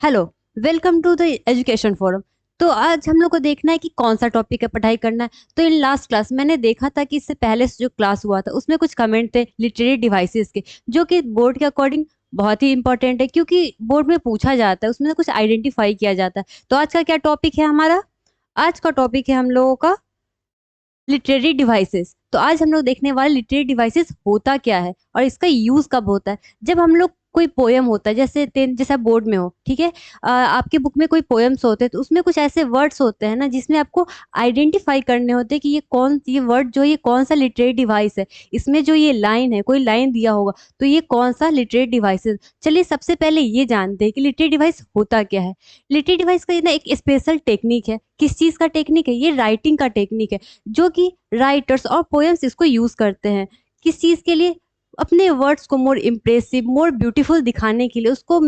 Hello. Welcome to the education forum. तो आज हम लोग को देखना है कि कौन सा टॉपिक है, पढ़ाई करना है। तो इन लास्ट क्लास मैंने देखा था कि इससे पहले से जो क्लास हुआ था उसमें कुछ कमेंट थे लिटरेरी डिवाइसेस के, जो कि बोर्ड के अकॉर्डिंग बहुत ही इंपॉर्टेंट है, क्योंकि बोर्ड में पूछा जाता है, उसमें से कुछ आइडेंटिफाई किया जाता है। तो आज का क्या टॉपिक है हमारा? आज का टॉपिक है हम लोगों का लिटरेरी डिवाइसेस। तो आज हम लोग देखने वाले लिटरेरी डिवाइसेस होता क्या है और इसका यूज कब होता है। जब हम लोग कोई पोयम होता है, जैसे जैसा बोर्ड में हो, ठीक है, आपके बुक में कोई पोयम्स होते हैं तो उसमें कुछ ऐसे वर्ड्स होते हैं ना, जिसमें आपको आइडेंटिफाई करने होते हैं कि ये वर्ड जो ये कौन सा लिटरेरी डिवाइस है। इसमें जो ये लाइन है, कोई लाइन दिया होगा तो ये कौन सा लिटरेरी डिवाइस है। चलिए सबसे पहले ये जानते हैं कि लिटरेरी डिवाइस होता क्या है। लिटरेरी डिवाइस का ये ना एक स्पेशल टेक्निक है। किस चीज का टेक्निक है? ये राइटिंग का टेक्निक है, जो कि राइटर्स और पोएम्स इसको यूज करते हैं। किस चीज के लिए? अपने वर्ड्स को मोर इम्प्रेसिव, मोर ब्यूटीफुल दिखाने के लिए, उसको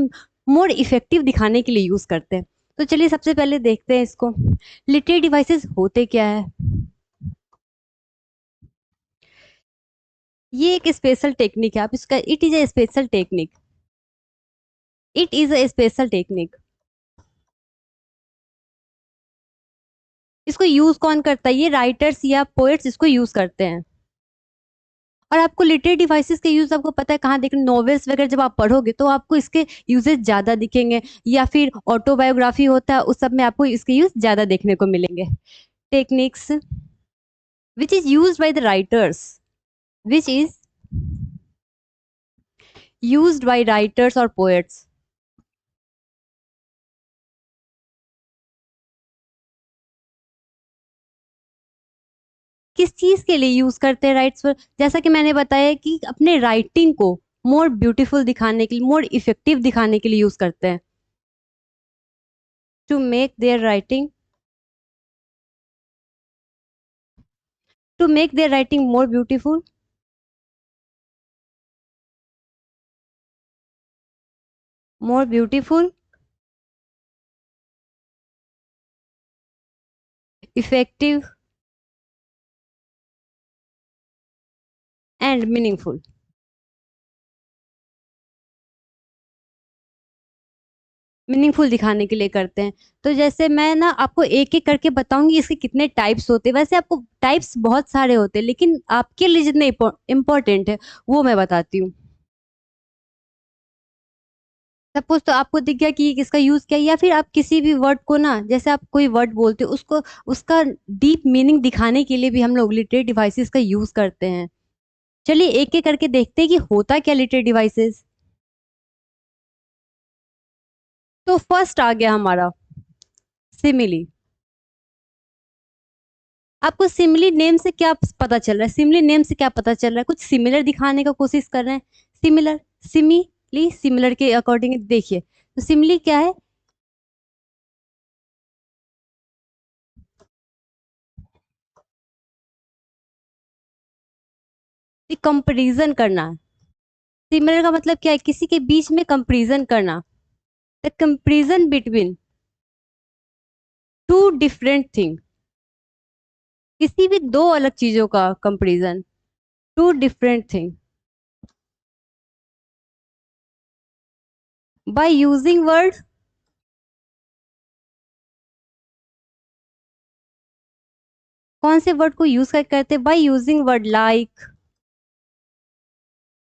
मोर इफेक्टिव दिखाने के लिए यूज करते हैं। तो चलिए सबसे पहले देखते हैं इसको, लिटरेरी डिवाइसेस होते क्या है। ये एक स्पेशल टेक्निक है, आप इसका it is a special technique. It is a special technique. इसको यूज कौन करता है? ये राइटर्स या पोएट्स इसको यूज करते हैं। और आपको लिटरेरी डिवाइसेस के यूज आपको पता है कहाँ देखें? नॉवेल्स वगैरह जब आप पढ़ोगे तो आपको इसके यूजेस ज्यादा दिखेंगे, या फिर ऑटोबायोग्राफी होता है उस सब में आपको इसके यूज ज्यादा देखने को मिलेंगे। Techniques which is use by the writers, which is used by writers और पोएट्स। किस चीज के लिए यूज करते हैं राइट्स पर? जैसा कि मैंने बताया कि अपने राइटिंग को मोर ब्यूटीफुल दिखाने के लिए, मोर इफेक्टिव दिखाने के लिए यूज करते हैं। To make their writing, to make their writing more beautiful, more beautiful, effective and meaningful. Meaningful दिखाने के लिए करते हैं। तो जैसे मैं ना आपको एक एक करके बताऊंगी इसके कितने टाइप्स होते हैं। वैसे आपको टाइप्स बहुत सारे होते हैं, लेकिन आपके लिए जितने इम्पोर्टेंट है वो मैं बताती हूँ। सपोज तो आपको दिख गया कि किसका यूज किया, या फिर आप किसी भी वर्ड को ना, जैसे आप कोई वर्ड बोलते हो उसको, उसका डीप मीनिंग दिखाने के लिए भी हम लोग लिटरेरी डिवाइसेस का यूज करते हैं। चलिए एक एक करके देखते हैं कि होता क्या लिटरेरी डिवाइसेस। तो फर्स्ट आ गया हमारा सिमिली। आपको सिमिली नेम से क्या पता चल रहा है? सिमिली नेम से क्या पता चल रहा है? कुछ सिमिलर दिखाने का कोशिश कर रहे हैं। सिमिलर, सिमिली, सिमिलर के अकॉर्डिंग देखिए। तो सिमिली क्या है? कंपैरिजन करना। सिमिलर का मतलब क्या है? किसी के बीच में कंपैरिजन करना। The comparison between two different thing. किसी भी दो अलग चीजों का comparison, two different thing, by using word. कौन से वर्ड को यूज करते हैं? By using word like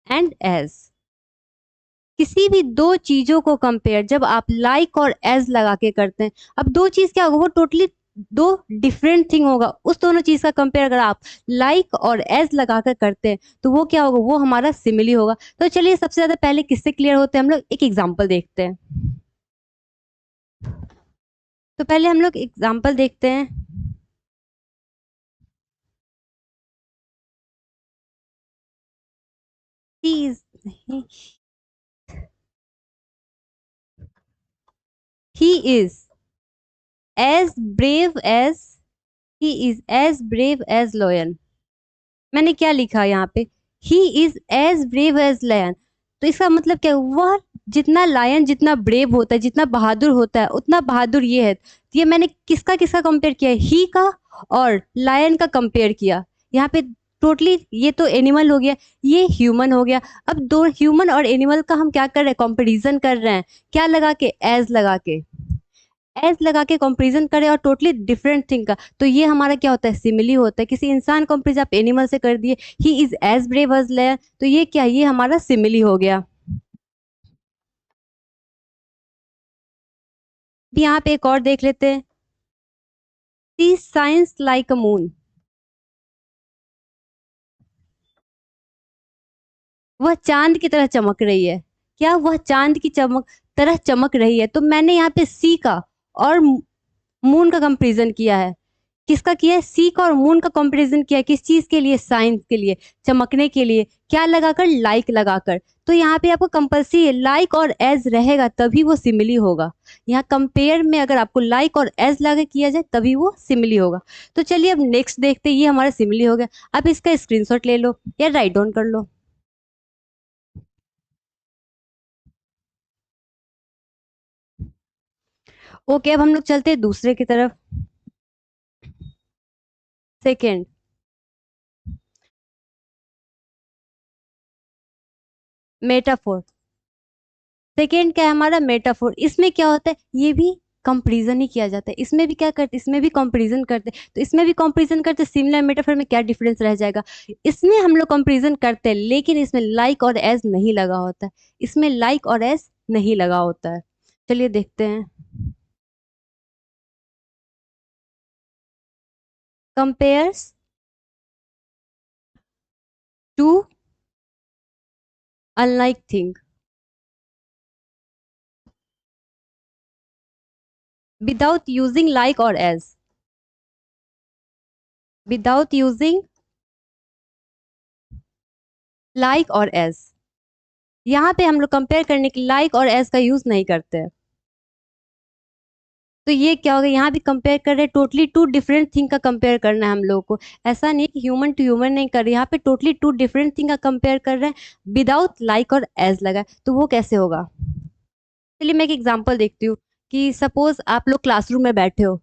and as. किसी भी दो चीजों को कंपेयर जब आप लाइक और एज लगा के करते हैं, अब दो चीज क्या होगा? वो टोटली दो डिफरेंट थिंग होगा। उस दोनों चीज का कंपेयर अगर आप लाइक और एज लगा कर करते हैं तो वो क्या होगा? वो हमारा सिमिली होगा। तो चलिए सबसे ज्यादा पहले किससे क्लियर होते हैं, हम लोग एक एग्जाम्पल देखते हैं। तो पहले हम लोग एग्जाम्पल देखते हैं। He is as brave as, he is as brave as lion. मैंने क्या लिखा यहाँ पे? He is as brave as lion. तो इसका मतलब क्या? वह जितना लायन जितना ब्रेव होता है, जितना बहादुर होता है, उतना बहादुर ये है। तो ये मैंने किसका किसका कंपेयर किया? ही का और लायन का कंपेयर किया। यहाँ पे टोटली ये तो एनिमल हो गया, ये ह्यूमन हो गया। अब दो ह्यूमन और एनिमल का हम क्या कर रहे हैं, कंपैरिजन कर रहे हैं, क्या लगा के, एज लगा के, एज लगा के कंपैरिजन करें और टोटली डिफरेंट थिंग का, तो ये हमारा क्या होता है, सिमिली होता है। किसी इंसान कंपेरिजन आप एनिमल से कर दिए, he is as brave as lion, तो ये क्या, ये हमारा सिमिली हो गया। अब यहाँ पे एक और देख लेते हैं, सी साइंस लाइक अ मून, वह चांद की तरह चमक रही है। क्या, वह चांद की चमक तरह चमक रही है, तो मैंने यहाँ पे सी का और मून का कंपेरिजन किया है। किसका किया है, सी का और मून का कंपैरिजन किया है, किस चीज के लिए, साइंस के लिए, चमकने के लिए, क्या लगाकर, लाइक लगाकर। तो यहाँ पे आपको कंपल्सरी लाइक और एज रहेगा तभी वो सिमिली होगा। यहाँ कंपेयर में अगर आपको लाइक और एज लगा किया जाए तभी वो सिमिली होगा। तो चलिए अब नेक्स्ट देखते हैं, ये हमारा सिमिली हो गया। अब इसका स्क्रीनशॉट ले लो या राइट डाउन कर लो। ओके, अब हम लोग चलते हैं दूसरे की तरफ। Second, metaphor. सेकेंड क्या है हमारा, मेटाफोर। इसमें क्या होता है, ये भी कंपैरिजन ही किया जाता है। इसमें भी क्या करते, इसमें भी कंपैरिजन करते, तो इसमें भी कंपैरिजन करते, सिमिलर मेटाफोर में क्या डिफरेंस रह जाएगा। इसमें हम लोग कंपैरिजन करते हैं लेकिन इसमें लाइक और एज नहीं लगा होता है, इसमें लाइक और एज नहीं लगा होता है। चलिए देखते हैं, compares two unlike thing without using like और एज, विदाउट यूजिंग लाइक और एज। यहाँ पे हम लोग कंपेयर करने के लाइक और एज का यूज नहीं करते हैं। तो ये क्या होगा, यहाँ भी कंपेयर कर रहे हैं, टोटली टू डिफरेंट थिंग का कंपेयर करना है हम लोगों को। ऐसा नहीं कि ह्यूमन टू ह्यूमन नहीं कर रहे, यहाँ पे टोटली टू डिफरेंट थिंग का कंपेयर कर रहे हैं विदाउट लाइक और एज लगा, तो वो कैसे होगा। चलिए मैं एक एग्जांपल देखती हूँ कि सपोज आप लोग क्लासरूम में बैठे हो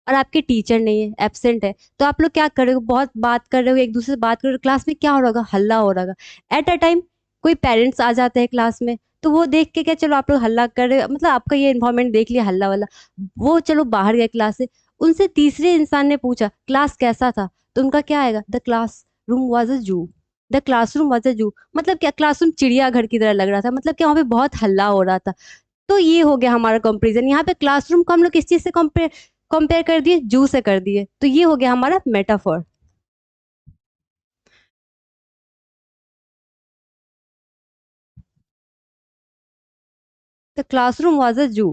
और आपके टीचर नहीं है, एब्सेंट है, तो आप लोग क्या कर रहे हो, बहुत बात कर रहे हो, एक दूसरे से बात कर रहे हो, क्लास में क्या हो रहा होगा, हल्ला हो रहा होगा। एट अ टाइम कोई पेरेंट्स आ जाते हैं क्लास में, तो वो देख के क्या, चलो आप लोग हल्ला कर रहे हो, मतलब आपका ये इन्वायरमेंट देख लिया हल्ला वाला, वो चलो बाहर गए क्लास से, उनसे तीसरे इंसान ने पूछा क्लास कैसा था, तो उनका क्या आएगा, the class room was a जू, द क्लासरूम वॉज अ जू, मतलब क्या, क्लासरूम चिड़ियाघर की तरह लग रहा था, मतलब क्या, वहाँ पे बहुत हल्ला हो रहा था। तो ये हो गया हमारा कंपैरिजन। यहाँ पे क्लासरूम को हम लोग किस चीज से कंपेयर कंपेयर कर दिए, जू से कर दिए, तो ये हो गया हमारा मेटाफोर। तो क्लासरूम वाज अ जू,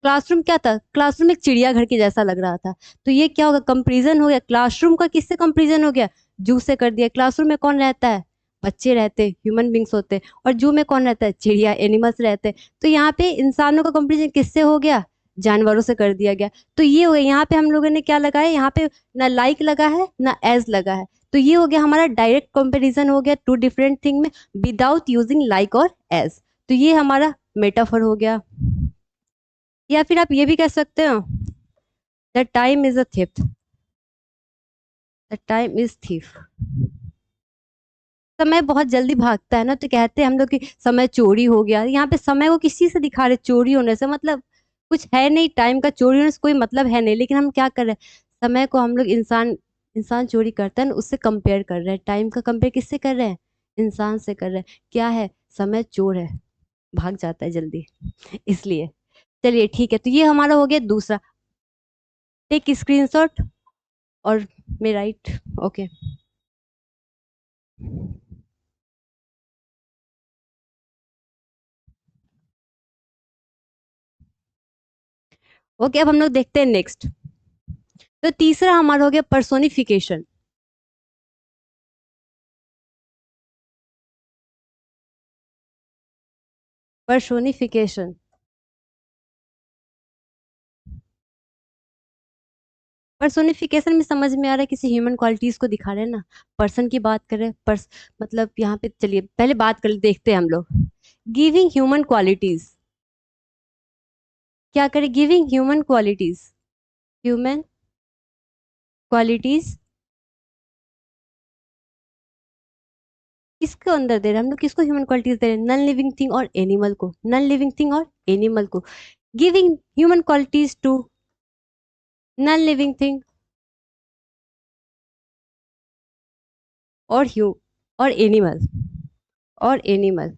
क्लासरूम क्या था, क्लासरूम एक चिड़ियाघर के जैसा लग रहा था। तो ये क्या होगा, कंपैरिजन हो गया, क्लासरूम का किससे कंपैरिजन हो गया, जू से कर दिया। क्लासरूम में कौन रहता है, बच्चे रहते हैं, ह्यूमन बींग्स होते हैं, और जू में कौन रहता है, चिड़िया, एनिमल्स रहते हैं। तो यहाँ पे इंसानों का कंपैरिजन किससे हो गया, जानवरों से कर दिया गया। तो ये हो गया, यहाँ पे हम लोगों ने क्या लगाया, यहाँ पे ना लाइक लगा है ना एज लगा है, तो ये हो गया हमारा डायरेक्ट कंपैरिजन हो गया टू डिफरेंट थिंग में विदाउट यूजिंग लाइक और एज। तो ये हमारा मेटाफर हो गया। या फिर आप ये भी कह सकते हो, the time is a thief, the time is thief. समय बहुत जल्दी भागता है ना, तो कहते हैं हम लोग कि समय चोरी हो गया। यहाँ पे समय को किस चीज से दिखा रहे, चोरी होने से, मतलब कुछ है नहीं, टाइम का चोरी होने से कोई मतलब है नहीं, लेकिन हम क्या कर रहे हैं, समय को हम लोग इंसान, इंसान चोरी करता है ना, उससे कंपेयर कर रहे हैं। टाइम का कंपेयर किससे कर रहे हैं, इंसान से कर रहे हैं। क्या है, समय चोर है, भाग जाता है जल्दी, इसलिए। चलिए ठीक है, तो ये हमारा हो गया दूसरा। टेक स्क्रीनशॉट और मे राइट, ओके। ओके, अब हम लोग देखते हैं नेक्स्ट। तो तीसरा हमारा हो गया पर्सोनिफिकेशन। पर्सोनिफिकेशन, पर्सोनिफिकेशन में समझ में आ रहा है, किसी ह्यूमन क्वालिटीज को दिखा रहे हैं ना, पर्सन की बात कर रहे हैं, मतलब यहाँ पे चलिए पहले बात कर देखते हैं हम लोग, गिविंग ह्यूमन क्वालिटीज, क्या करें, giving human qualities, human qualities किसको अंदर दे रहे हैं हम लोग, किसको ह्यूमन क्वालिटीज दे रहे हैं, नॉन लिविंग थिंग और एनिमल को, नॉन लिविंग थिंग और एनिमल को, giving human qualities to non living thing और ह्यू और एनिमल, और एनिमल।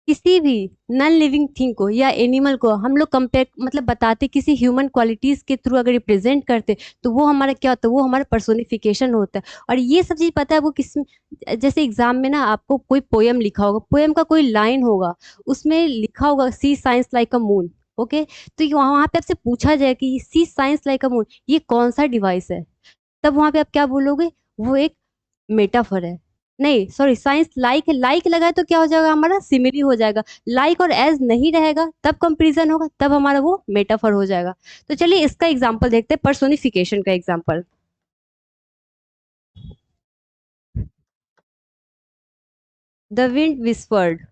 किसी भी नॉन लिविंग थिंग को या एनिमल को हम लोग कंपेयर मतलब बताते किसी ह्यूमन क्वालिटीज के थ्रू अगर रिप्रेजेंट करते, तो वो हमारा क्या होता है, वो हमारा पर्सोनिफिकेशन होता है। और ये सब चीज पता है वो किस, जैसे एग्जाम में ना आपको कोई पोयम लिखा होगा, पोयम का कोई लाइन होगा, उसमें लिखा होगा she shines like a moon. Okay, तो वहां वहां पे आपसे पूछा जाए कि she shines like a moon ये कौन सा डिवाइस है, तब वहां पे आप क्या बोलोगे, वो एक मेटाफर है। नहीं सॉरी, साइंस लाइक है, लाइक लगाए तो क्या हो जाएगा, हमारा सिमिली हो जाएगा। लाइक और एज नहीं रहेगा तब कंपैरिजन होगा, तब हमारा वो मेटाफर हो जाएगा। तो चलिए इसका एग्जांपल देखते हैं, पर्सोनिफिकेशन का example. The wind whispered.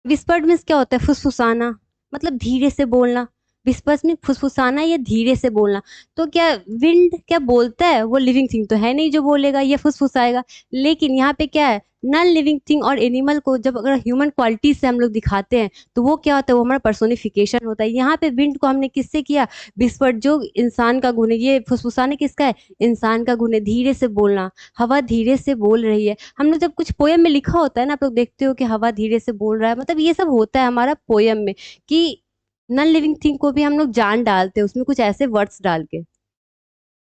Whispered means क्या होता है, फुसफुसाना, मतलब धीरे से बोलना। विस्पर्स में फुसफुसाना या धीरे से बोलना। तो क्या विंड क्या बोलता है, वो लिविंग थिंग तो है नहीं जो बोलेगा या फुसफुसाएगा। लेकिन यहाँ पे क्या है, नॉन लिविंग थिंग और एनिमल को जब अगर ह्यूमन क्वालिटी से हम लोग दिखाते हैं, तो वो क्या होता है, वो हमारा पर्सोनिफिकेशन होता है। यहाँ पे विंड को हमने किससे किया, विस्पर्ड जो इंसान का गुण है, ये फुसफुसाने किसका है, इंसान का गुण है, धीरे से बोलना। हवा धीरे से बोल रही है, हम लोग जब कुछ पोयम में लिखा होता है ना, आप लोग देखते हो कि हवा धीरे से बोल रहा है, मतलब ये सब होता है हमारा पोयम में, कि नॉन लिविंग थिंग को भी हम लोग जान डालते हैं उसमें कुछ ऐसे वर्ड्स डाल के।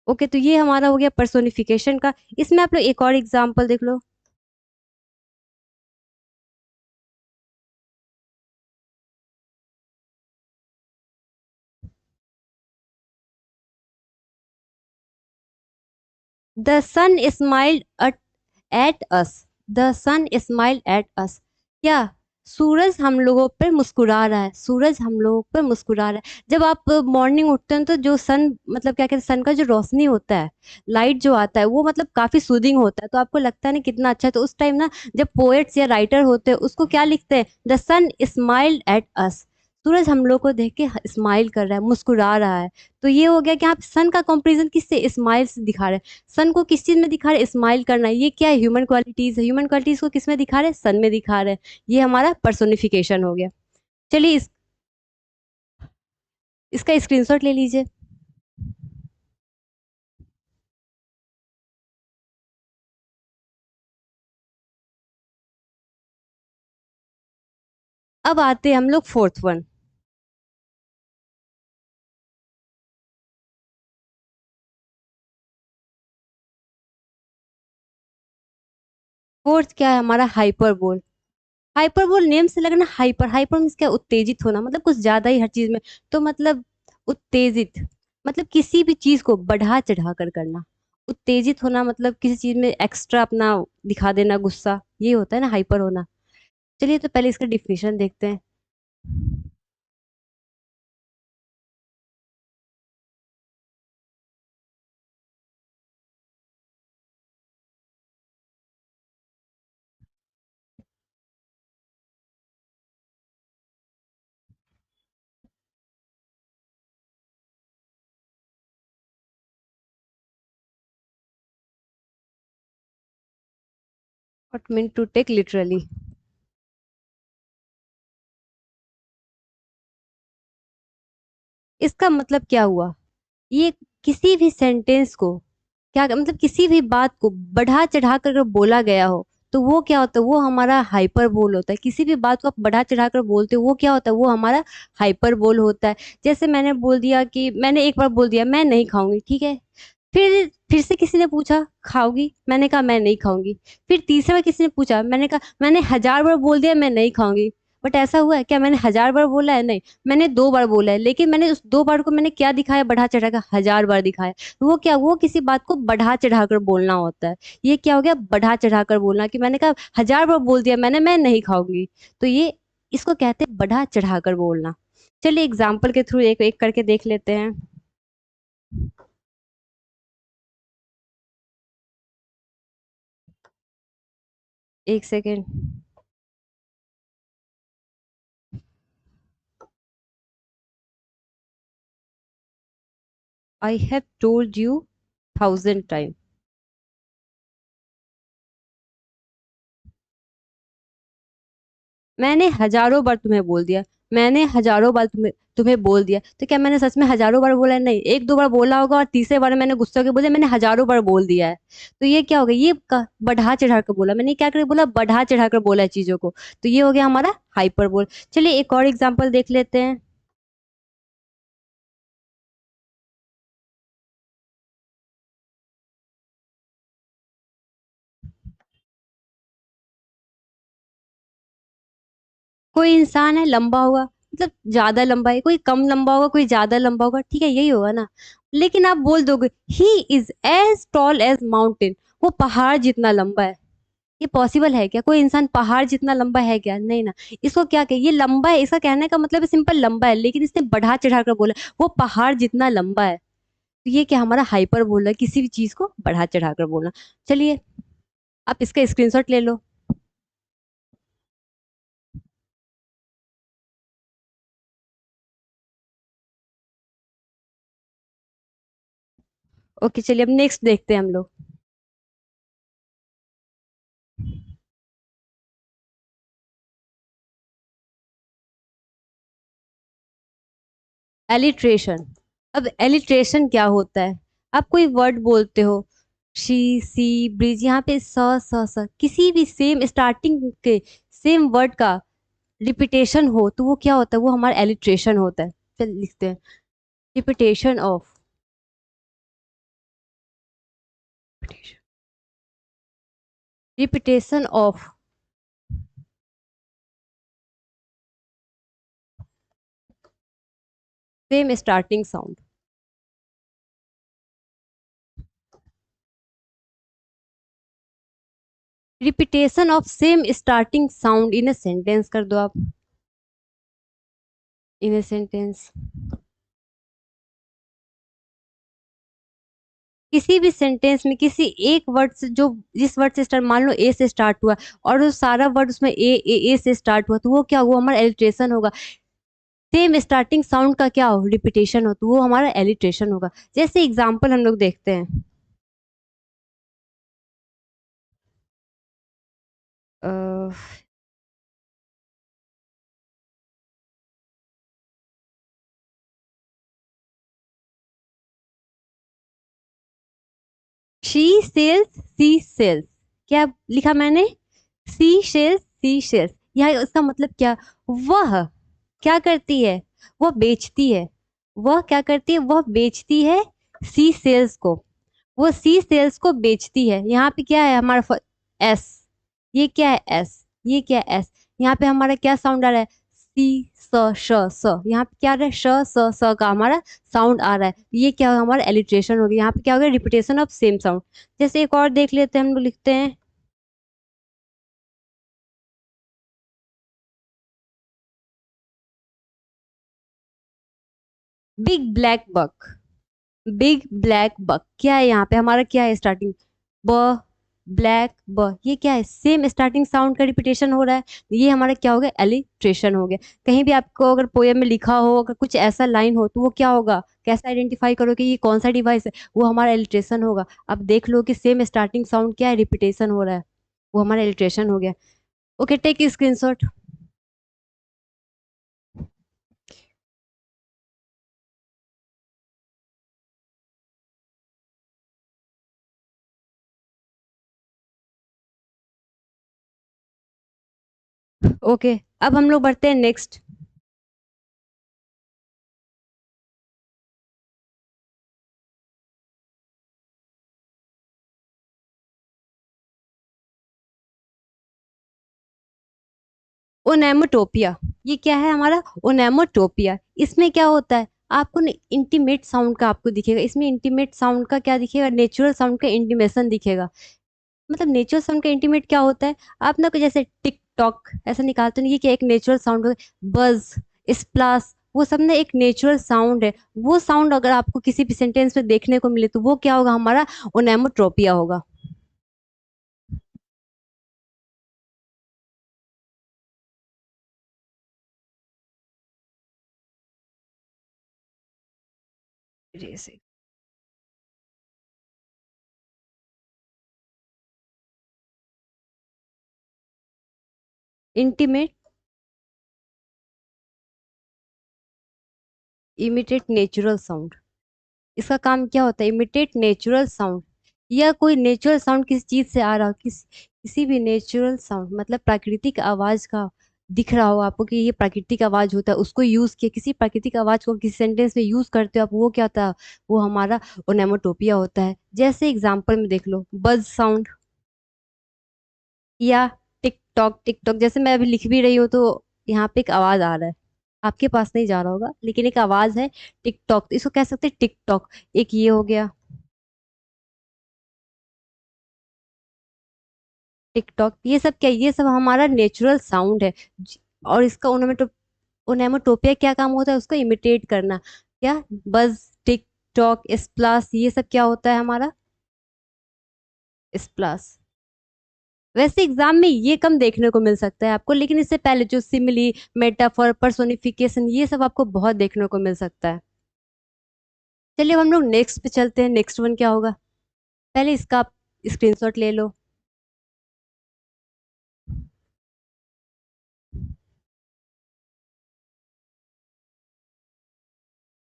ओके, तो ये हमारा हो गया पर्सोनिफिकेशन का। इसमें आप लोग एक और एग्जांपल देख लो। The sun smiled at us. The sun smiled at us. क्या, सूरज हम लोगों पर मुस्कुरा रहा है, सूरज हम लोगों पर मुस्कुरा रहा है। जब आप मॉर्निंग उठते हैं तो जो सन मतलब क्या कहते हैं, सन का जो रोशनी होता है, लाइट जो आता है, वो मतलब काफी सूदिंग होता है, तो आपको लगता है ना कितना अच्छा है। तो उस टाइम ना जब पोएट्स या राइटर होते हैं उसको क्या लिखते हैं, the sun smiled at us. सूरज हम लोग को देख के स्माइल कर रहा है, मुस्कुरा रहा है। तो ये हो गया कि आप सन का कंपैरिजन किससे, स्माइल से दिखा रहे हैं। सन को किस चीज में दिखा रहे हैं, स्माइल करना। ये क्या है, ह्यूमन क्वालिटीज है। ह्यूमन क्वालिटीज को किस में दिखा रहे हैं, सन में दिखा रहे हैं। ये हमारा पर्सोनिफिकेशन हो गया। चलिए इसका स्क्रीनशॉट ले लीजिए। अब आते हैं हम लोग फोर्थ वन। फोर्थ क्या है हमारा, हाइपरबोल। हाइपरबोल नेम से लगना, हाइपर, हाइपर मीन्स क्या, उत्तेजित होना, मतलब कुछ ज्यादा ही हर चीज में। तो मतलब उत्तेजित, मतलब किसी भी चीज को बढ़ा चढ़ा कर करना। उत्तेजित होना मतलब किसी चीज में एक्स्ट्रा अपना दिखा देना, गुस्सा, ये होता है ना हाइपर होना। चलिए तो पहले इसका डिफिनेशन देखते हैं। Not meant to take literally। इसका मतलब क्या हुआ, ये किसी भी सेंटेंस को क्या मतलब, किसी भी बात को बढ़ा चढ़ा कर अगर बोला गया हो, तो वो क्या होता है, वो हमारा हाइपर बोल होता है। किसी भी बात को आप बढ़ा चढ़ा कर बोलते हो, वो क्या होता है, वो हमारा हाइपर बोल होता है। जैसे मैंने बोल दिया कि, मैंने एक बार बोल दिया मैं नहीं खाऊंगी, ठीक है। फिर से किसी ने पूछा खाओगी, मैंने कहा मैं नहीं खाऊंगी। फिर तीसरी बार किसी ने पूछा, मैंने कहा, मैंने 1000 बार बोल दिया मैं नहीं खाऊंगी। बट ऐसा हुआ है क्या, मैंने 1000 बार बोला है, नहीं। मैंने 2 बार बोला है, लेकिन मैंने उस 2 बार को मैंने क्या दिखाया, बढ़ा चढ़ा कर 1000 बार दिखाया। वो क्या, वो किसी बात को बढ़ा चढ़ा कर बोलना होता है। ये क्या हो गया, बढ़ा चढ़ा कर बोलना, कि मैंने कहा 1000 बार बोल दिया मैंने, मैं नहीं खाऊंगी। तो ये, इसको कहते हैं बढ़ा चढ़ा कर बोलना। चलिए एग्जाम्पल के थ्रू एक एक करके देख लेते हैं। एक second. I have told you 1000 time. मैंने हजारों बार तुम्हें बोल दिया। मैंने हजारों बार तुम्हें तुम्हें बोल दिया, तो क्या मैंने सच में हजारों बार बोला है? नहीं, एक दो बार बोला होगा और तीसरे बार मैंने गुस्सा होकर बोला मैंने हजारों बार बोल दिया है। तो ये क्या हो गया? ये बढ़ा चढ़ा कर बोला। मैंने क्या कर बोला? बढ़ा चढ़ा कर बोला है चीजों को। तो ये हो गया हमारा हाइपर बोल। चलिए एक और एग्जांपल देख लेते हैं। कोई इंसान है, लंबा होगा, मतलब ज्यादा लंबा है, कोई कम लंबा होगा, कोई ज्यादा लंबा होगा, ठीक है, यही होगा ना। लेकिन आप बोल दोगे he is as tall as mountain, वो पहाड़ जितना लंबा है। ये पॉसिबल है क्या? कोई इंसान पहाड़ जितना लंबा है क्या? नहीं ना। इसको क्या कहे? ये लंबा है, इसका कहने का मतलब है सिंपल लंबा है, लेकिन इसने बढ़ा चढ़ा कर बोला वो पहाड़ जितना लंबा है। तो ये क्या हमारा हाइपर बोल रहा है, किसी भी चीज को बढ़ा चढ़ा कर बोलना। चलिए आप इसका स्क्रीनशॉट ले लो। ओके, चलिए अब नेक्स्ट देखते हैं हम लोग। एलिट्रेशन। अब एलिट्रेशन क्या होता है? आप कोई वर्ड बोलते हो, शी सी ब्रिज, यहाँ पे स किसी भी सेम स्टार्टिंग के सेम वर्ड का रिपीटेशन हो तो वो क्या होता है? वो हमारा एलिट्रेशन होता है। चल लिखते हैं, repetition of, repetition of same starting sound. Repetition of same starting sound in a sentence कर दो आप। इन अ सेंटेंस, किसी भी सेंटेंस में किसी एक वर्ड से, जो जिस वर्ड से स्टार्ट, मान लो ए से स्टार्ट हुआ और वो सारा वर्ड उसमें ए से स्टार्ट हुआ, तो वो क्या हुआ? हमारा एलिट्रेशन होगा। सेम स्टार्टिंग साउंड का क्या हो? रिपीटेशन हो, तो वो हमारा एलिट्रेशन होगा। जैसे एग्जांपल हम लोग देखते हैं। शी सेल्स सी सेल्स, क्या लिखा मैंने? सी सेल्स। यहाँ इसका मतलब क्या? वह क्या करती है? वह बेचती है। वह क्या करती है? वह बेचती है सी सेल्स को। वो सी सेल्स को बेचती है। यहाँ पे क्या है हमारा? एस। ये क्या है? एस। ये क्या है? एस। यहाँ पे हमारा क्या साउंड आ रहा है? सी स श स। यहाँ पे क्या आ रहा है? श स स का हमारा साउंड आ रहा है। ये क्या होगा? हमारा एलिट्रेशन हो गया। यहाँ पे क्या हो गया? Repetition of same sound. जैसे एक और देख लेते हैं, हम लोग लिखते हैं big black buck. Big black buck क्या है? यहाँ पे हमारा क्या है स्टार्टिंग? ब, ब्लैक ब, ये क्या है? सेम स्टार्टिंग साउंड का रिपीटेशन हो रहा है। ये हमारा क्या हो गया? एलिट्रेशन हो गया। कहीं भी आपको अगर पोएम में लिखा हो, अगर कुछ ऐसा लाइन हो, तो वो क्या होगा? कैसे आइडेंटिफाई करो कि ये कौन सा डिवाइस है? वो हमारा एलिट्रेशन होगा। अब देख लो कि सेम स्टार्टिंग साउंड क्या है? रिपीटेशन हो रहा है, वो हमारा एलिट्रेशन हो गया। Okay, take screenshot. ओके, अब हम लोग बढ़ते हैं नेक्स्ट। ओनेमोटोपिया। ये क्या है हमारा? ओनेमोटोपिया। इसमें क्या होता है? आपको ना इंटीमेट साउंड का आपको दिखेगा। इसमें इंटीमेट साउंड का क्या दिखेगा? नेचुरल साउंड का इंटीमेशन दिखेगा। मतलब नेचुरल साउंड का इंटीमेट क्या होता है? आप ना कुछ जैसे टिक टॉक ऐसा निकालते हैं, ये क्या एक नेचुरल साउंड हो? बज, स्प्लाश, वो सब ना एक नेचुरल साउंड है। वो साउंड अगर आपको किसी भी सेंटेंस में देखने को मिले तो वो क्या होगा? हमारा ओनेमोट्रोपिया होगा। Intimate, imitate natural sound. इसका काम क्या होता है? इमिटेट नेचुरल साउंड, या कोई नेचुरल साउंड किसी चीज से आ रहा हो, किसी भी नेचुरल साउंड मतलब प्राकृतिक आवाज का दिख रहा हो आपको कि ये प्राकृतिक आवाज होता है, उसको यूज किया, किसी प्राकृतिक आवाज को किसी सेंटेंस में यूज करते हो आप, वो क्या होता है? वो हमारा ओनोमेटोपिया होता है। जैसे एग्जांपल में देख लो, बज साउंड, या टिक टॉक। टिक टॉक जैसे मैं अभी लिख भी रही हूँ तो यहाँ पे एक आवाज आ रहा है, आपके पास नहीं जा रहा होगा लेकिन एक आवाज है, टिक टॉक, इसको कह सकते हैं टिक टॉक। एक ये हो गया टिकटॉक। ये सब क्या, ये सब हमारा नेचुरल साउंड है। और इसका ओनोमेटोपिया क्या काम होता है? उसको इमिटेट करना। क्या? बज, टिक टॉक, स्प्लास, ये सब क्या होता है हमारा? स्प्लास। वैसे एग्जाम में ये कम देखने को मिल सकता है आपको, लेकिन इससे पहले जो सिमिली, मेटाफर, पर्सोनिफिकेशन, ये सब आपको बहुत देखने को मिल सकता है। चलिए अब हम लोग नेक्स्ट पे चलते हैं। नेक्स्ट वन क्या होगा? पहले इसका आप स्क्रीनशॉट ले लो।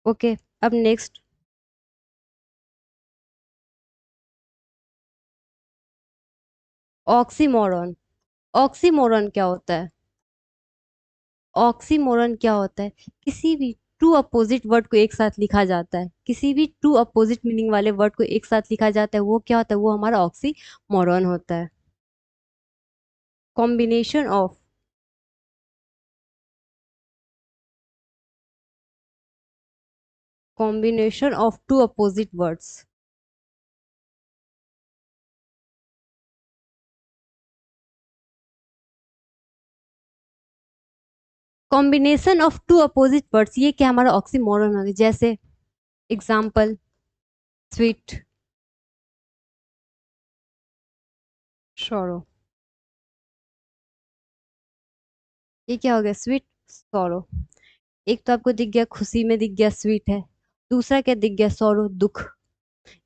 ओके, अब नेक्स्ट। ऑक्सीमोरन। ऑक्सीमोरन क्या होता है? ऑक्सीमोरन क्या होता है? किसी भी टू अपोजिट वर्ड को एक साथ लिखा जाता है, किसी भी टू अपोजिट मीनिंग वाले वर्ड को एक साथ लिखा जाता है, वो क्या होता है? वो हमारा ऑक्सीमोरन होता है। Combination of, combination of two opposite words. Combination of two opposite words, ये क्या हमारा ऑक्सीमोरन हो गया। जैसे एग्जाम्पल, स्वीट, सॉरो। ये क्या हो गया? Sweet, sorrow. एक तो आपको दिख गया, खुशी में दिख गया स्वीट है। दूसरा क्या दिख गया? सॉरो, दुख।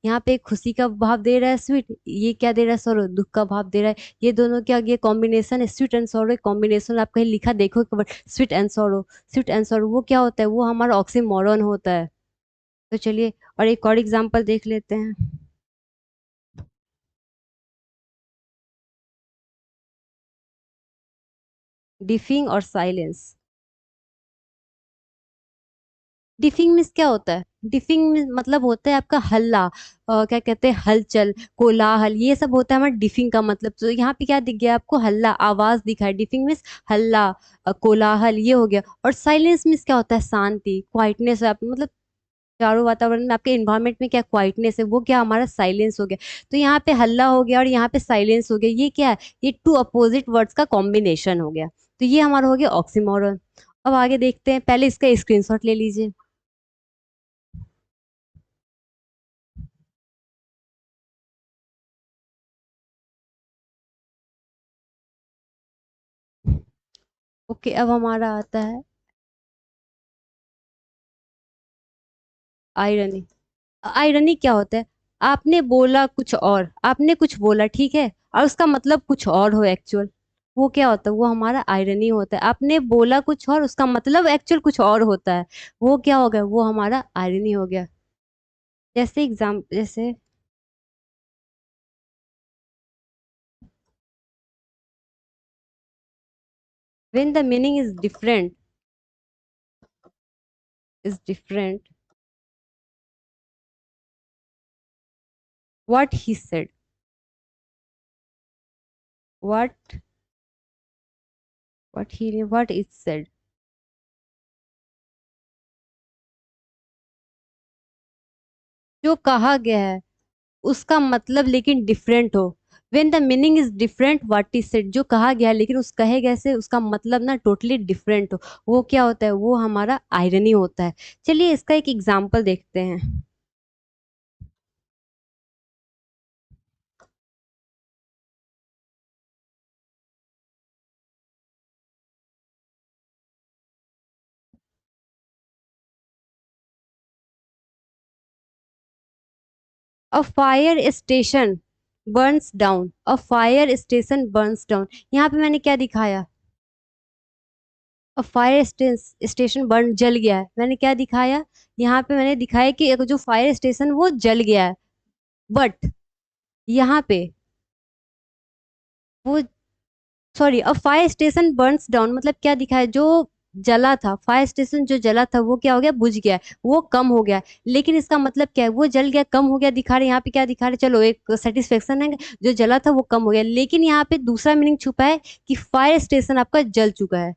यहाँ पे खुशी का भाव दे रहा है स्वीट, ये क्या दे रहा है? सॉरो, दुख का भाव दे रहा है। ये दोनों क्या, ये कॉम्बिनेशन है, स्वीट एंड सॉरो कॉम्बिनेशन। आप कहीं लिखा देखो sweet and sorrow, sweet and sorrow, वो क्या होता है? वो हमारा ऑक्सीमोरन होता है। तो चलिए और एक और एग्जांपल देख लेते हैं। डिफिंग और साइलेंस। डिफिंग मीन्स क्या होता है? डिफिंग मतलब होता है आपका हल्ला, क्या कहते हैं, हलचल, कोलाहल, ये सब होता है हमारा डिफिंग का मतलब। तो यहाँ पे क्या दिख गया आपको? हल्ला, आवाज दिखा है। डिफिंग मीन्स हल्ला, कोलाहल, ये हो गया। और साइलेंस मीन्स क्या होता है? शांति, क्वाइटनेस। आप मतलब चारों वातावरण में, आपके इन्वायरमेंट में क्या क्वाइटनेस है, वो क्या हमारा साइलेंस हो गया। तो यहाँ पे हल्ला हो गया और यहाँ पे साइलेंस हो गया, ये क्या है? ये टू अपोजिट वर्ड्स का कॉम्बिनेशन हो गया। तो ये हमारा हो गया ऑक्सीमोरन। अब आगे देखते हैं, पहले इसका स्क्रीनशॉट ले लीजिए। ओके, अब हमारा आता है आयरनी। आयरनी क्या होता है? आपने बोला कुछ और, आपने कुछ बोला, ठीक है, और उसका मतलब कुछ और हो एक्चुअल, वो क्या होता है? वो हमारा आयरनी होता है। आपने बोला कुछ और, उसका मतलब एक्चुअल कुछ और होता है, वो क्या हो गया? वो हमारा आयरनी हो गया। जैसे जैसे when the meaning is different, what he said, what what it said, जो कहा गया है उसका मतलब लेकिन डिफरेंट हो। when the meaning is different what is said, जो कहा गया है लेकिन उस कहे गए से उसका मतलब ना टोटली डिफरेंट हो, वो क्या होता है? वो हमारा आयरनी होता है। चलिए इसका एक एग्जांपल देखते हैं। A fire station Burns down, a fire station Burns down. यहाँ पे मैंने क्या दिखाया? फायर स्टेशन बर्न जल गया है, मैंने क्या दिखाया? यहाँ पे मैंने दिखाया कि एक जो फायर स्टेशन वो जल गया है, बट यहाँ पे वो, sorry, a fire station Burns down मतलब क्या दिखा है? जो जला था, फायर स्टेशन जो जला था वो क्या हो गया? बुझ गया है, वो कम हो गया है। लेकिन इसका मतलब क्या है? वो जल गया, कम हो गया दिखा रहे, यहाँ पे क्या दिखा रहे? चलो एक सेटिस्फेक्शन है, जो जला था वो कम हो गया, लेकिन यहाँ पे दूसरा मीनिंग छुपा है कि फायर स्टेशन आपका जल चुका है।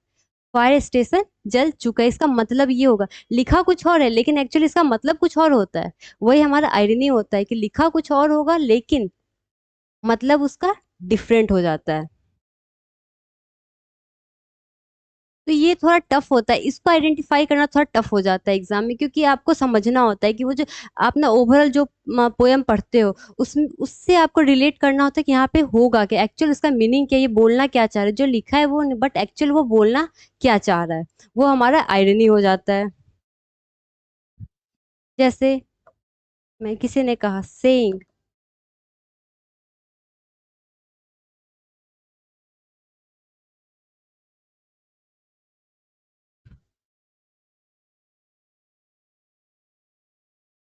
फायर स्टेशन जल चुका है, इसका मतलब ये होगा, लिखा कुछ और है लेकिन एक्चुअली इसका मतलब कुछ और होता है। वही हमारा आयरनी होता है कि लिखा कुछ और होगा लेकिन मतलब उसका डिफरेंट हो जाता है। तो ये थोड़ा टफ होता है, इसको आइडेंटिफाई करना थोड़ा टफ हो जाता है एग्जाम में, क्योंकि आपको समझना होता है कि वो जो आप ना ओवरऑल जो पोयम पढ़ते हो उस उससे आपको रिलेट करना होता है कि यहाँ पे होगा कि एक्चुअल उसका मीनिंग क्या है, ये बोलना क्या चाह रहा है, जो लिखा है वो, बट एक्चुअल वो बोलना क्या चाह रहा है, वो हमारा आयरनी हो जाता है। जैसे मैं, किसी ने कहा सेइंग,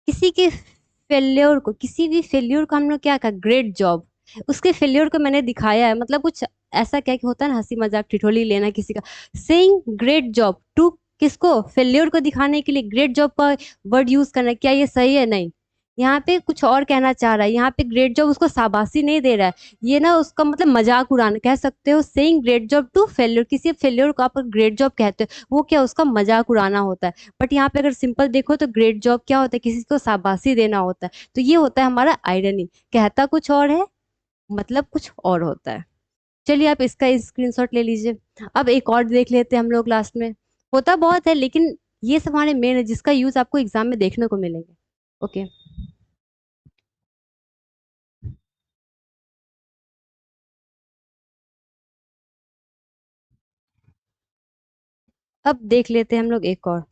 किसी के फेल्योर को, किसी भी फेल्योर को हम लोग क्या कहा? Great job. उसके फेल्योर को मैंने दिखाया है, मतलब कुछ ऐसा क्या कि होता है ना, हंसी मजाक ठिठोली लेना किसी का। सेइंग ग्रेट जॉब टू, किसको? फेल्योर को दिखाने के लिए ग्रेट जॉब का वर्ड यूज करना, क्या ये सही है? नहीं। यहाँ पे कुछ और कहना चाह रहा है, यहाँ पे ग्रेट जॉब उसको शाबाशी नहीं दे रहा है, ये ना उसका मतलब मजाक उड़ाना कह सकते हो। Saying great job to failure, किसी फेल्योर को आप ग्रेट जॉब कहते हो, वो क्या, उसका मजाक उड़ाना होता है। बट यहाँ पे अगर सिंपल देखो तो ग्रेट जॉब क्या होता है? किसी को शाबाशी देना होता है। तो ये होता है हमारा आयरनी, कहता कुछ और है, मतलब कुछ और होता है। चलिए आप इसका स्क्रीनशॉट ले लीजिए। अब एक और देख लेते हैं हम लोग लास्ट में। होता बहुत है लेकिन ये सब हमारे मेन है जिसका यूज आपको एग्जाम में देखने को मिलेंगे। ओके। अब देख लेते हैं हम लोग एक और।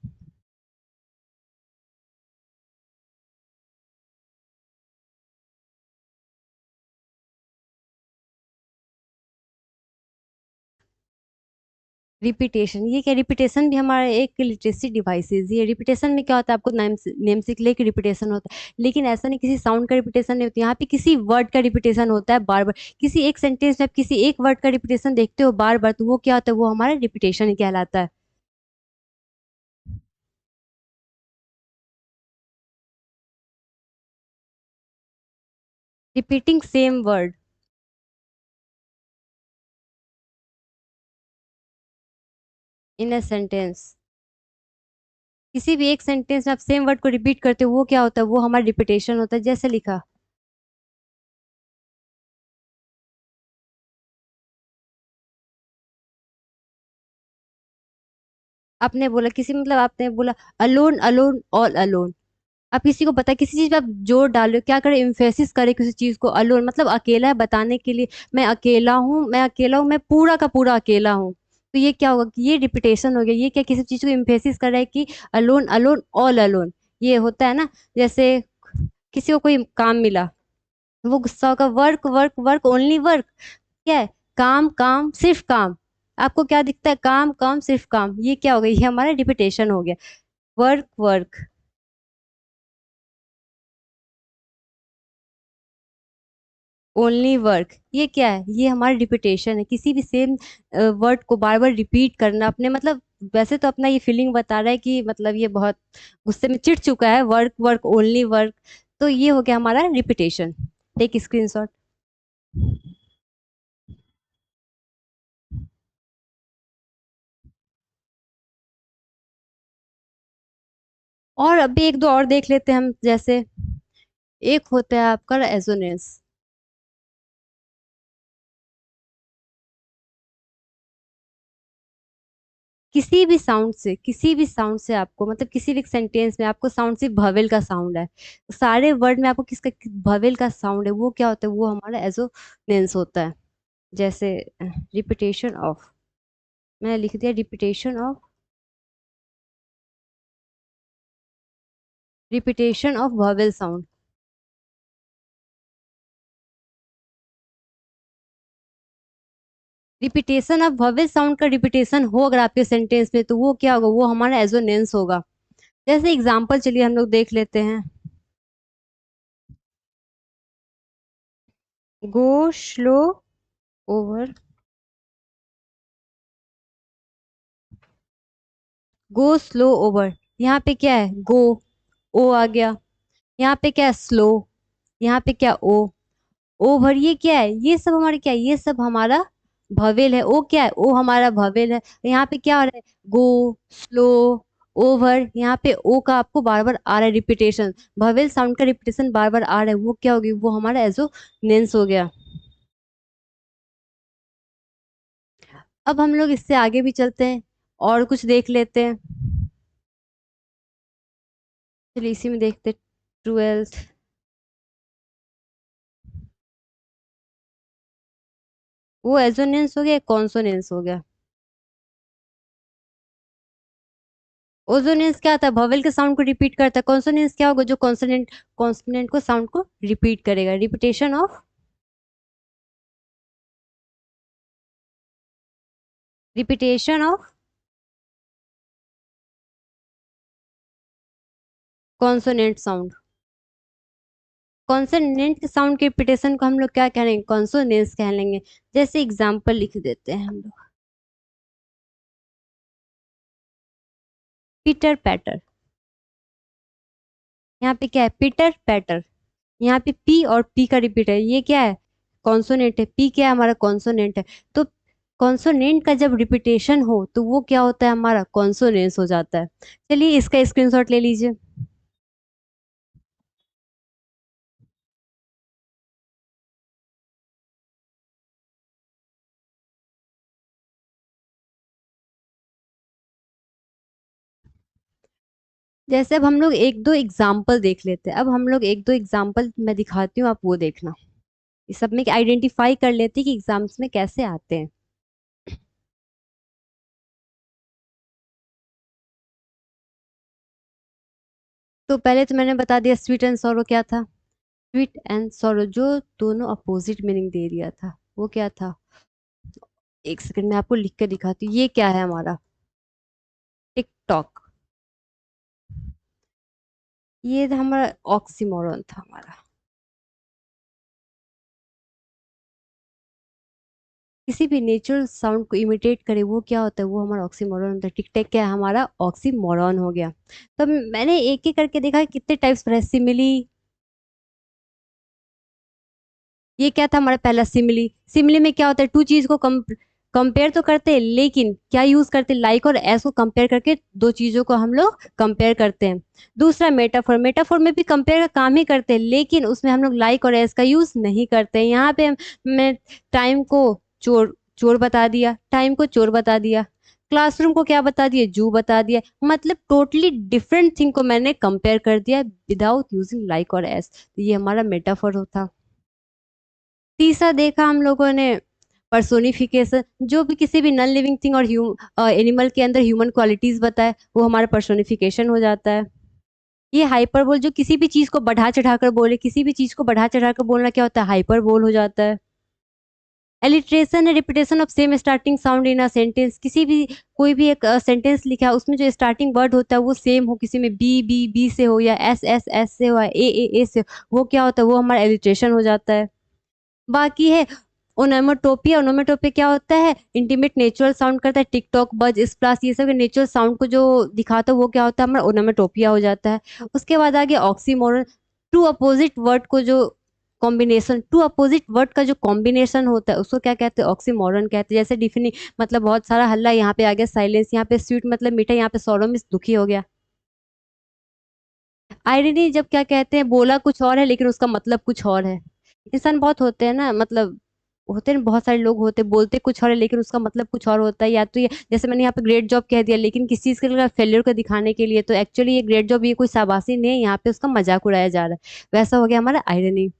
रिपीटेशन, ये क्या? रिपीटेशन भी हमारा एक लिटरेसी डिवाइसेस, ये रिपीटेशन में क्या होता है? आपको नेम नेम सीख ले कि रिपीटेशन होता है, लेकिन ऐसा नहीं किसी साउंड का रिपीटेशन नहीं होता, यहाँ पे किसी वर्ड का रिपीटेशन होता है बार बार। किसी एक सेंटेंस में आप किसी एक वर्ड का रिपीटेशन देखते हो बार बार, तो वो क्या होता है? वो हमारा रिपीटेशन ही कहलाता है। Repeating same word in a sentence, किसी भी एक सेंटेंस में आप सेम वर्ड को रिपीट करते हो, वो क्या होता है? वो हमारा रिपीटेशन होता है। जैसे लिखा, आपने बोला किसी, मतलब आपने बोला अलोन अलोन ऑल अलोन। आप किसी को बता, किसी चीज पे आप जोर डालो, क्या करे? इम्फेसिस करे किसी चीज को, अलोन मतलब अकेला है, बताने के लिए मैं अकेला हूँ, मैं अकेला हूँ, मैं पूरा का पूरा अकेला हूँ। तो ये क्या होगा कि ये रिपीटेशन हो गया। ये क्या, किसी चीज को इम्फेसिस कर रहा है कि अलोन अलोन ऑल अलोन, ये होता है ना। जैसे किसी को कोई काम मिला, वो गुस्सा होगा, work work work only work, क्या है? काम काम सिर्फ काम। आपको क्या दिखता है? काम काम सिर्फ काम, ये क्या हो गया? ये हमारा रिपीटेशन हो गया। वर्क वर्क ओनली वर्क, ये क्या है? ये हमारा रिपीटेशन है, किसी भी सेम वर्ड को बार बार रिपीट करना अपने, मतलब वैसे तो अपना ये फीलिंग बता रहा है कि मतलब ये बहुत गुस्से में चिढ़ चुका है, वर्क वर्क ओनली वर्क। तो ये हो गया हमारा रिपीटेशन। Take screenshot. और अभी एक दो और देख लेते हैं हम। जैसे एक होता है आपका रेजोनेंस, किसी भी साउंड से आपको, मतलब किसी भी सेंटेंस में आपको साउंड, सिर्फ भवेल का साउंड है, सारे वर्ड में आपको किसका भवेल का साउंड है, वो क्या होता है? वो हमारा एजोनेंस होता है। जैसे रिपीटेशन ऑफ, मैंने लिख दिया repetition of vowel sound. Repetition of vowel sound का रिपीटेशन हो अगर आपके सेंटेंस में, तो वो क्या होगा, वो हमारा एजोनेंस होगा। जैसे एग्जांपल चलिए हम लोग देख लेते हैं। Go slow over, go slow over. यहाँ पे क्या है, गो, ओ आ गया। यहाँ पे क्या है, स्लो, यहाँ पे क्या, ओ। ओवर ये क्या है, ये सब हमारे क्या है, ये सब हमारा भवेल है। ओ क्या है, ओ हमारा भवेल है। यहाँ पे क्या हो रहा है, गो स्लो ओवर, यहाँ पे ओ का आपको बार बार आ रहा है रिपीटेशन, भवेल साउंड का रिपीटेशन बार बार आ रहा है, वो क्या होगी, वो हमारा एजोनेंस हो गया। अब हम लोग इससे आगे भी चलते हैं और कुछ देख लेते हैं। चलिए इसी में देखते, ट्वेल्थ। वो एजोनेंस हो गया, कॉन्सोनेंस हो गया। ओजोनेंस क्या था, वोवेल के साउंड को रिपीट करता है। कॉन्सोनेंस क्या होगा, जो कॉन्सोनेंट कॉन्सोनेंट को साउंड को रिपीट करेगा, repetition of, repetition of consonant sound. Consonant के साउंड के रिपीटेशन को हम लोग क्या कह लेंगे, कॉन्सोनेंस कह लेंगे। जैसे एग्जांपल लिख देते हैं हम लोग, पीटर पैटर। यहाँ पे क्या है, पीटर पैटर। यहाँ पे पी और पी का रिपीट है, ये क्या है, कॉन्सोनेंट है। पी क्या है, हमारा कॉन्सोनेंट है। तो कॉन्सोनेंट का जब रिपीटेशन हो तो वो क्या होता है, हमारा कॉन्सोनेंस हो जाता है। चलिए इसका स्क्रीनशॉट ले लीजिए। जैसे अब हम लोग एक दो एग्जाम्पल देख लेते हैं। अब हम लोग एक दो एग्जाम्पल मैं दिखाती हूँ, आप वो देखना। इस सब में आइडेंटिफाई कर लेते हैं कि एग्जाम्स में कैसे आते हैं। तो पहले तो मैंने बता दिया स्वीट एंड सॉरो क्या था। स्वीट एंड सॉरो जो दोनों अपोजिट मीनिंग दे दिया था, वो क्या था। एक सेकंड में आपको लिख के दिखाती हूँ, ये क्या है हमारा, टिकटॉक। ये था हमारा ऑक्सीमोरन था हमारा। किसी भी नेचुरल साउंड को इमिटेट करे, वो क्या होता है, वो हमारा ऑक्सीमोरन होता है। टिकटेक क्या है, हमारा ऑक्सीमोरन हो गया। तो मैंने एक एक करके देखा कितने टाइप्स पर है। सिमिली, ये क्या था हमारा पहला, सिमिली। सिमिली में क्या होता है, टू चीज को कंपेयर तो करते हैं, लेकिन क्या यूज करते हैं, लाइक और एस को कंपेयर करके दो चीजों को हम लोग कंपेयर करते हैं। दूसरा मेटाफोर, मेटाफोर में भी कंपेयर का काम ही करते हैं, लेकिन उसमें हम लोग लाइक और एस का यूज नहीं करते हैं। यहाँ पे मैं टाइम को चोर चोर बता दिया, टाइम को चोर बता दिया, क्लासरूम को क्या बता दिया, जू बता दिया। मतलब टोटली डिफरेंट थिंग को मैंने कंपेयर कर दिया विदाउट यूजिंग लाइक और एस। तो ये हमारा मेटाफोर होता। तीसरा देखा हम लोगों ने, पर्सोनिफिकेशन। जो भी किसी भी नॉन लिविंग थिंग और एनिमल के अंदर ह्यूमन क्वालिटीज बताए, वो हमारा पर्सोनिफिकेशन हो जाता है। ये हाइपरबोल, जो किसी भी चीज को बढ़ा चढ़ा कर बोले, किसी भी चीज को बढ़ा चढ़ा कर बोलना क्या होता है, हाइपरबोल हो जाता है। एलिट्रेशन है repetition of same starting sound in a sentence. किसी भी कोई भी एक सेंटेंस लिखा है, उसमें जो स्टार्टिंग वर्ड होता है वो सेम हो, किसी में बी बी बी से हो, या एस एस एस से हो, या ए से हो, वो क्या होता है, वो हमारा एलिट्रेशन हो जाता है। बाकी है ओनोमेटोपिया। ओनोमेटोपिया क्या होता है, इंटीमेट नेचुरल साउंड करता है। टिकटॉक, बज, स्प्लाश, ये सब नेचुरल साउंड को जो दिखाता है, वो क्या होता है, हमारा ओनोमेटोपिया हो जाता है। उसके बाद आ गया ऑक्सीमोरन। टू अपोजिट वर्ड को जो कॉम्बिनेशन, टू अपोजिट वर्ड का जो कॉम्बिनेशन होता है, उसको क्या कहते हैं, ऑक्सीमोरन कहते हैं। जैसे डिफिनी, मतलब बहुत सारा हल्ला, यहाँ पे आ गया साइलेंस। यहाँ पे स्वीट मतलब मीठा, यहाँ पे सॉरो में दुखी हो गया। आयरनी जब क्या कहते हैं, बोला कुछ और है लेकिन उसका मतलब कुछ और है। इंसान बहुत होते हैं ना, मतलब होते हैं, बहुत सारे लोग होते हैं, बोलते कुछ और है लेकिन उसका मतलब कुछ और होता है। या तो ये जैसे मैंने यहाँ पे ग्रेट जॉब कह दिया, लेकिन किसी चीज के लिए फेलियर को दिखाने के लिए, तो एक्चुअली ये ग्रेट जॉब, ये कोई शाबाशी नहीं है, यहाँ पे उसका मजाक उड़ाया जा रहा है। वैसा हो गया हमारा आयरनी।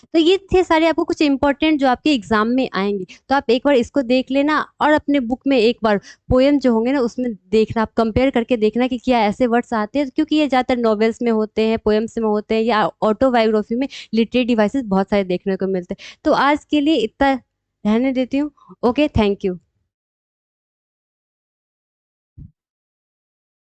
तो ये थे सारे आपको कुछ इंपॉर्टेंट जो आपके एग्जाम में आएंगे, तो आप एक बार इसको देख लेना, और अपने बुक में एक बार पोएम जो होंगे ना, उसमें देखना, आप कंपेयर करके देखना कि क्या ऐसे वर्ड्स आते हैं, क्योंकि ये ज्यादातर नॉवेल्स में होते हैं, पोएम्स में होते हैं, या ऑटोबायोग्राफी में लिटरेरी डिवाइसेस बहुत सारे देखने को मिलते हैं। तो आज के लिए इतना रहने देती हूँ। Okay, thank you.